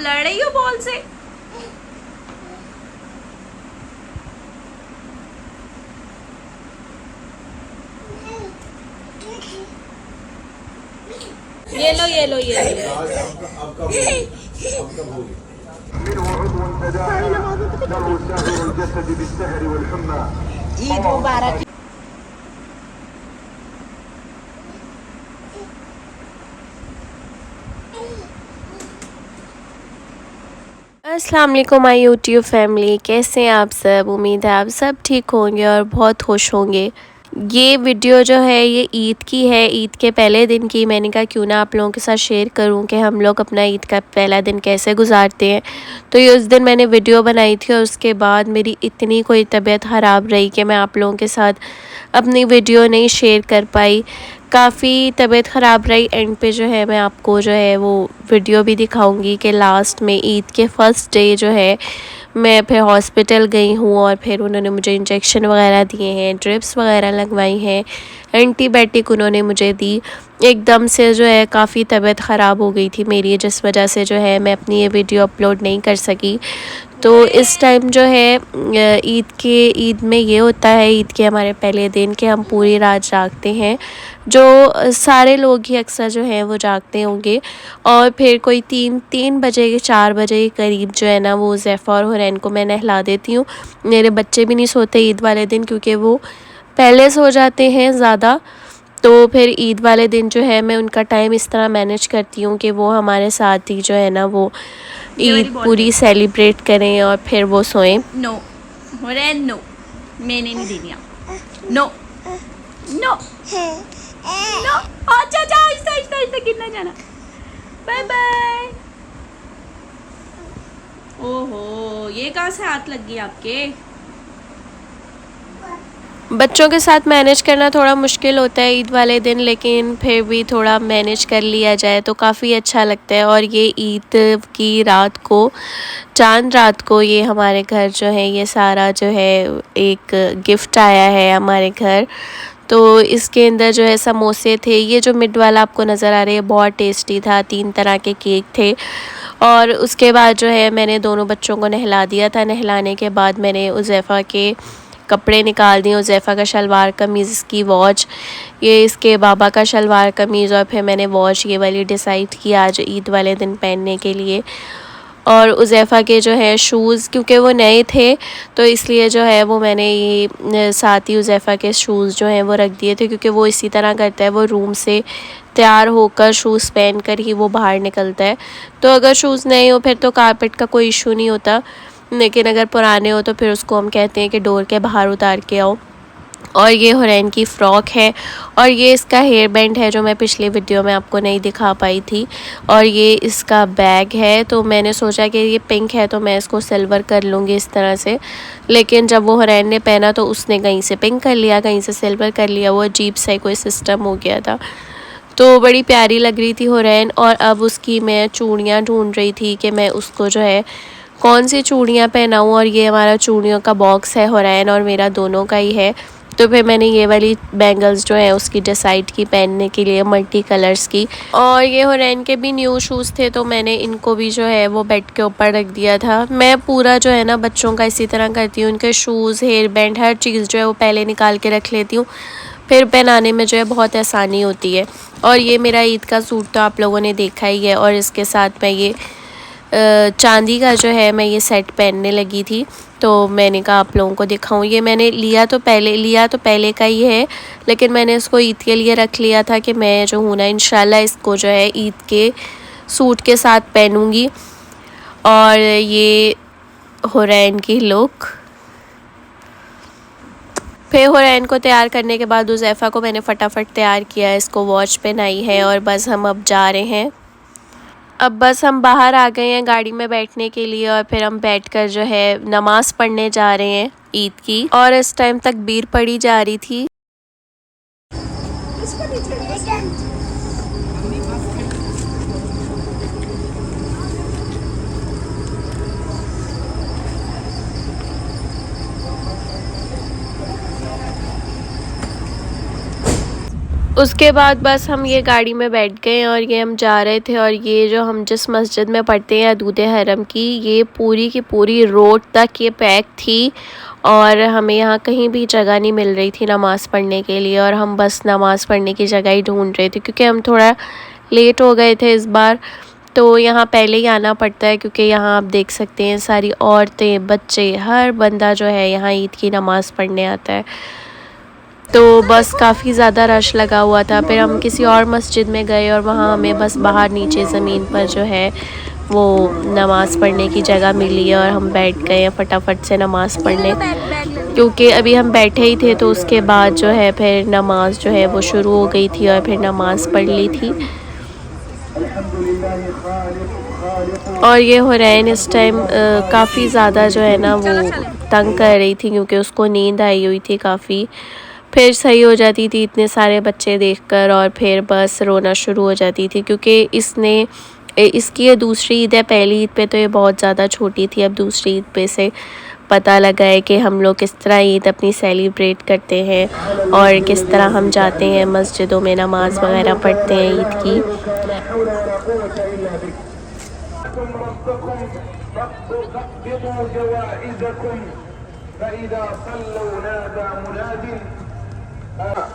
आप लड़ रही हो बॉल से? ये लो ये लो ये लो। ईद मुबारक। अस्सलाम वालेकुम माय यूट्यूब फैमिली, कैसे हैं आप सब। उम्मीद है आप सब ठीक होंगे और बहुत खुश होंगे। ये वीडियो जो है ये ईद की है, ईद के पहले दिन की। मैंने कहा क्यों ना आप लोगों के साथ शेयर करूं कि हम लोग अपना ईद का पहला दिन कैसे गुजारते हैं। तो ये उस दिन मैंने वीडियो बनाई थी और उसके बाद मेरी इतनी कोई तबीयत ख़राब रही कि मैं आप लोगों के साथ अपनी वीडियो नहीं शेयर कर पाई। काफ़ी तबीयत ख़राब रही। एंड पे जो है मैं आपको जो है वो वीडियो भी दिखाऊंगी कि लास्ट में ईद के फर्स्ट डे जो है मैं फिर हॉस्पिटल गई हूँ और फिर उन्होंने मुझे इंजेक्शन वगैरह दिए हैं, ड्रिप्स वगैरह लगवाई हैं, एंटीबायोटिक उन्होंने मुझे दी। एकदम से जो है काफ़ी तबीयत ख़राब हो गई थी मेरी, जिस वजह से जो है मैं अपनी ये वीडियो अपलोड नहीं कर सकी। तो इस टाइम जो है ईद में ये होता है, ईद के हमारे पहले दिन के हम पूरी रात जागते हैं, जो सारे लोग ही अक्सर जो हैं वो जागते होंगे। और फिर कोई तीन बजे के 4 बजे के करीब जो है ना वो ज़ैफ़ा और हुरैन को मैं नहला देती हूँ। मेरे बच्चे भी नहीं सोते ईद वाले दिन क्योंकि वो पहले सो जाते हैं ज़्यादा। तो फिर ईद वाले दिन जो है मैं उनका टाइम इस तरह मैनेज करती हूँ कि वो हमारे साथ ही जो है ना वो ईद पूरी सेलिब्रेट करें और फिर वो सोएं। नो हुरैन नो, मैंने नहीं देनी। No no no. अच्छा अच्छा आहिस्ता आहिस्ता आहिस्ता गिरना जाना। Bye bye. ओहो ये कहाँ से हाथ लग गई आपके? बच्चों के साथ मैनेज करना थोड़ा मुश्किल होता है ईद वाले दिन, लेकिन फिर भी थोड़ा मैनेज कर लिया जाए तो काफ़ी अच्छा लगता है। और ये ईद की रात को, चांद रात को, ये हमारे घर जो है ये सारा जो है एक गिफ्ट आया है हमारे घर। तो इसके अंदर जो है समोसे थे, ये जो मिड वाला आपको नज़र आ रहा है बहुत टेस्टी था, 3 तरह के केक थे। और उसके बाद जो है मैंने दोनों बच्चों को नहला दिया था। नहलाने के बाद मैंने उज़ैफ़ा के कपड़े निकाल दिए, उज़ैफ़ा का शलवार कमीज़, इसकी वॉच, ये इसके बाबा का शलवार कमीज़, और फिर मैंने वॉच ये वाली डिसाइड की आज ईद वाले दिन पहनने के लिए। और उज़ैफ़ा के जो है शूज़, क्योंकि वो नए थे तो इसलिए जो है वो मैंने ये साथ ही उज़ैफ़ा के शूज़ जो हैं वो रख दिए थे, क्योंकि वो इसी तरह करता है, वो रूम से तैयार होकर शूज़ पहन कर ही वो बाहर निकलता है। तो अगर शूज़ नए हो फिर तो कारपेट का कोई इशू नहीं होता, लेकिन अगर पुराने हो तो फिर उसको हम कहते हैं कि डोर के बाहर उतार के आओ। और ये हुरैन की फ़्रॉक है और ये इसका हेयर बैंड है जो मैं पिछली वीडियो में आपको नहीं दिखा पाई थी। और ये इसका बैग है, तो मैंने सोचा कि ये पिंक है तो मैं इसको सिल्वर कर लूँगी इस तरह से, लेकिन जब वो हुरैन ने पहना तो उसने कहीं से पिंक कर लिया, कहीं से सिल्वर कर लिया, वो अजीब सा कोई सिस्टम हो गया था। तो बड़ी प्यारी लग रही थी हुरैन। और अब उसकी मैं चूड़ियाँ ढूंढ रही थी कि मैं उसको जो है कौन सी चूड़ियाँ पहनाऊँ। और ये हमारा चूड़ियों का बॉक्स है, हुरैन और मेरा दोनों का ही है। तो फिर मैंने ये वाली बैंगल्स जो है उसकी डिसाइड की पहनने के लिए, मल्टी कलर्स की। और ये हुरैन के भी न्यू शूज़ थे तो मैंने इनको भी जो है वो बेड के ऊपर रख दिया था। मैं पूरा जो है ना बच्चों का इसी तरह करती हूँ, उनके शूज़, हेयर बैंड, हर चीज़ जो है वो पहले निकाल के रख लेती हूँ, फिर पहनाने में जो है बहुत आसानी होती है। और ये मेरा ईद का सूट तो आप लोगों ने देखा ही है, और इसके साथ मैं ये चांदी का जो है मैं ये सेट पहनने लगी थी, तो मैंने कहा आप लोगों को दिखाऊं। ये मैंने लिया तो पहले का ही है, लेकिन मैंने इसको ईद के लिए रख लिया था कि मैं जो हूँ ना इंशाल्लाह इसको जो है ईद के सूट के साथ पहनूंगी। और ये हुरैन की लुक। फिर हुरैन को तैयार करने के बाद उज़ैफ़ा को मैंने फटाफट तैयार किया, इसको वॉच पहनाई है और बस हम अब जा रहे हैं। अब बस हम बाहर आ गए हैं गाड़ी में बैठने के लिए और फिर हम बैठकर जो है नमाज़ पढ़ने जा रहे हैं ईद की। और इस टाइम तकबीर पढ़ी जा रही थी। उसके बाद बस हम ये गाड़ी में बैठ गए और ये हम जा रहे थे। और ये जो हम जिस मस्जिद में पढ़ते हैं दूध हरम की, ये पूरी की पूरी रोड तक ये पैक थी और हमें यहाँ कहीं भी जगह नहीं मिल रही थी नमाज़ पढ़ने के लिए। और हम बस नमाज़ पढ़ने की जगह ही ढूंढ रहे थे क्योंकि हम थोड़ा लेट हो गए थे इस बार, तो यहाँ पहले ही आना पड़ता है क्योंकि यहाँ आप देख सकते हैं सारी औरतें, बच्चे, हर बंदा जो है यहाँ ईद की नमाज़ पढ़ने आता है। तो बस काफ़ी ज़्यादा रश लगा हुआ था। फिर हम किसी और मस्जिद में गए और वहाँ हमें बस बाहर नीचे ज़मीन पर जो है वो नमाज़ पढ़ने की जगह मिली और हम बैठ गए फटाफट से नमाज़ पढ़ने, क्योंकि अभी हम बैठे ही थे। तो उसके बाद जो है फिर नमाज़ जो है वो शुरू हो गई थी और फिर नमाज़ पढ़ ली थी। और ये हुरैन इस टाइम काफ़ी ज़्यादा जो है ना वो तंग कर रही थी क्योंकि उसको नींद आई हुई थी काफ़ी। फिर सही हो जाती थी इतने सारे बच्चे देखकर और फिर बस रोना शुरू हो जाती थी क्योंकि इसकी ये दूसरी ईद है। पहली ईद पे तो ये बहुत ज़्यादा छोटी थी, अब दूसरी ईद पे से पता लगा है कि हम लोग किस तरह ईद अपनी सेलिब्रेट करते हैं और किस तरह हम जाते हैं मस्जिदों में नमाज़ वगैरह पढ़ते हैं ईद की।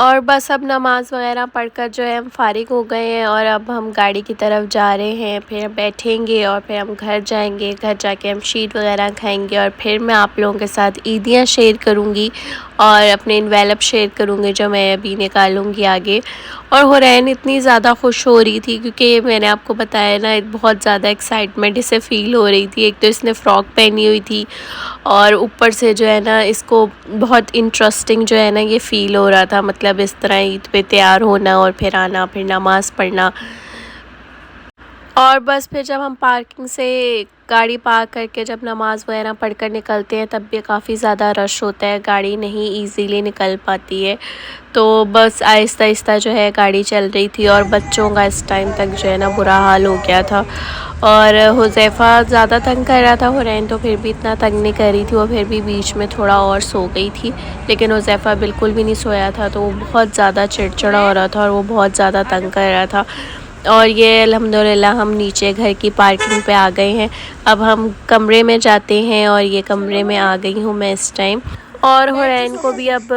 और बस अब नमाज़ वगैरह पढ़कर जो है हम फ़ारिग हो गए हैं और अब हम गाड़ी की तरफ जा रहे हैं। फिर बैठेंगे और फिर हम घर जाएंगे, घर जाके हम शीट वगैरह खाएंगे और फिर मैं आप लोगों के साथ ईदियाँ शेयर करूँगी और अपने इन्वेलप शेयर करूँगी जो मैं अभी निकालूँगी आगे। और हुरैन इतनी ज़्यादा खुश हो रही थी क्योंकि मैंने आपको बताया ना बहुत ज़्यादा एक्साइटमेंट इसे फ़ील हो रही थी। एक तो इसने फ़्रॉक पहनी हुई थी और ऊपर से जो है ना इसको बहुत इंटरेस्टिंग जो है ना ये फ़ील हो रहा था, मतलब इस तरह ईद पे तैयार होना और फिर आना, फिर नमाज़ पढ़ना। और बस फिर जब हम पार्किंग से गाड़ी पार्क करके जब नमाज़ वगैरह पढ़कर निकलते हैं तब भी काफ़ी ज़्यादा रश होता है, गाड़ी नहीं इजीली निकल पाती है। तो बस आहिस्ता आहिस्ता जो है गाड़ी चल रही थी और बच्चों का इस टाइम तक जो है ना बुरा हाल हो गया था। और हुज़ैफ़ा ज़्यादा तंग कर रहा था, हुरैन तो फिर भी इतना तंग नहीं कर रही थी, वो फिर भी बीच में थोड़ा और सो गई थी। लेकिन हुज़ैफ़ा बिल्कुल भी नहीं सोया था, तो वो बहुत ज़्यादा चिड़चिड़ा हो रहा था और वो बहुत ज़्यादा तंग कर रहा था। और ये अल्हम्दुलिल्लाह हम नीचे घर की पार्किंग पे आ गए हैं। अब हम कमरे में जाते हैं और ये कमरे में आ गई हूँ मैं इस टाइम। और हुरैन को भी अब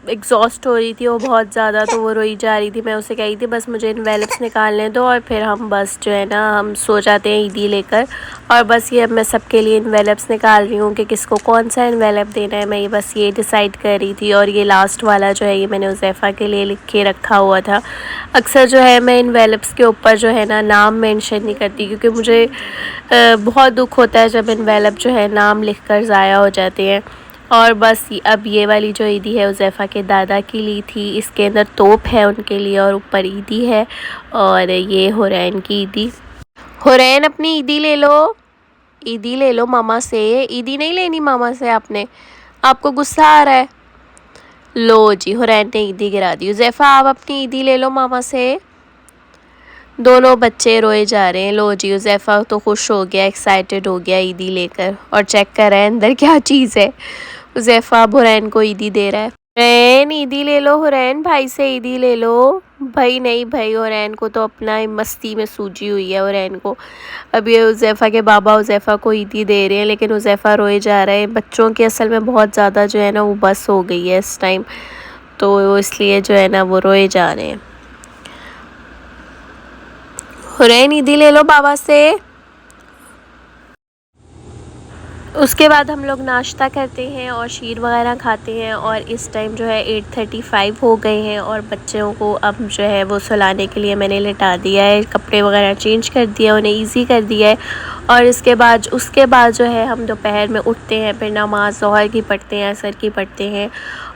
एग्जॉस्ट हो रही थी वो बहुत ज़्यादा, तो वो रोई जा रही थी। मैं उसे कही थी बस मुझे इन्वेलप्स निकालने दो और फिर हम बस जो है ना हम सो जाते हैं ईदी लेकर। और बस ये अब मैं सबके लिए इन्वेलप्स निकाल रही हूँ कि किसको कौन सा इन्वेलप देना है, मैं ये बस ये डिसाइड कर रही थी। और ये लास्ट वाला जो है ये मैंने हुज़ैफ़ा के लिए लिख के रखा हुआ था। अक्सर जो है मैं इन्वेलप्स के ऊपर जो है ना नाम मेंशन नहीं करती क्योंकि मुझे बहुत दुख होता है जब इन्वेलप जो है नाम लिख कर ज़ाया हो जाते हैं। और बस अब ये वाली जो ईदी है हुज़ैफ़ा के दादा की ली थी, इसके अंदर तोप है उनके लिए और ऊपर ईदी है। और ये हुरैन की ईदी। हुरैन अपनी ईदी ले लो, ईदी ले लो मामा से। ईदी नहीं लेनी मामा से आपने, आपको गुस्सा आ रहा है। लो जी हुरैन ने ईदी गिरा दी। हुज़ैफ़ा आप अपनी ईदी ले लो मामा से। दोनों बच्चे रोए जा रहे हैं। लो जी हुज़ैफ़ा तो खुश हो गया, एक्साइटेड हो गया ईदी लेकर और चेक कर रहा है अंदर क्या चीज़ है। हुज़ैफ़ा अब हुरैन को ईदी दे रहा है। हुरैन ईदी ले लो, हुरैन भाई से ईदी ले लो। भाई नहीं भाई, हुरैन को तो अपना मस्ती में सूझी हुई है हुरैन को। अब ये हुज़ैफ़ा के बाबा हुज़ैफ़ा को ईदी दे रहे हैं लेकिन हुज़ैफ़ा रोए जा रहे हैं। बच्चों की असल में बहुत ज़्यादा जो है ना वो बस हो गई है इस टाइम, तो इसलिए जो है ना वो रोए जा रहे हैं। हुरैन ईदी ले लो बाबा से। उसके बाद हम लोग नाश्ता करते हैं और शीर वगैरह खाते हैं। और इस टाइम जो है 8:35 हो गए हैं और बच्चों को अब जो है वो सुलाने के लिए मैंने लिटा दिया है, कपड़े वगैरह चेंज कर दिया, उन्हें इजी कर दिया है। और उसके बाद जो है हम दोपहर में उठते हैं, फिर नमाज ज़ोहर की पढ़ते हैं, असर की पढ़ते हैं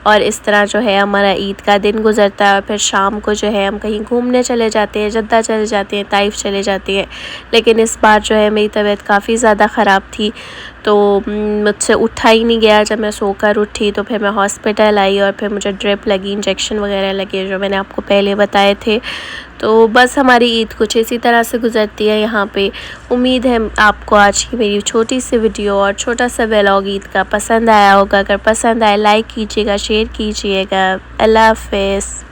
और इस तरह जो है हमारा ईद का दिन गुज़रता है। और फिर शाम को जो है हम कहीं घूमने चले जाते हैं, जद्दा चले जाते हैं, ताइफ चले जाते हैं। लेकिन इस बार जो है मेरी तबीयत काफ़ी ज़्यादा ख़राब थी तो मुझसे उठा ही नहीं गया। जब मैं सोकर उठी तो फिर मैं हॉस्पिटल आई और फिर मुझे ड्रिप लगी, इंजेक्शन वगैरह लगे जो मैंने आपको पहले बताए थे। तो बस हमारी ईद कुछ इसी तरह से गुजरती है यहाँ पे। उम्मीद है आपको आज की मेरी छोटी सी वीडियो और छोटा सा व्लॉग ईद का पसंद आया होगा। अगर पसंद आए लाइक कीजिएगा, शेयर कीजिएगा। अल्लाह हाफ़िज़।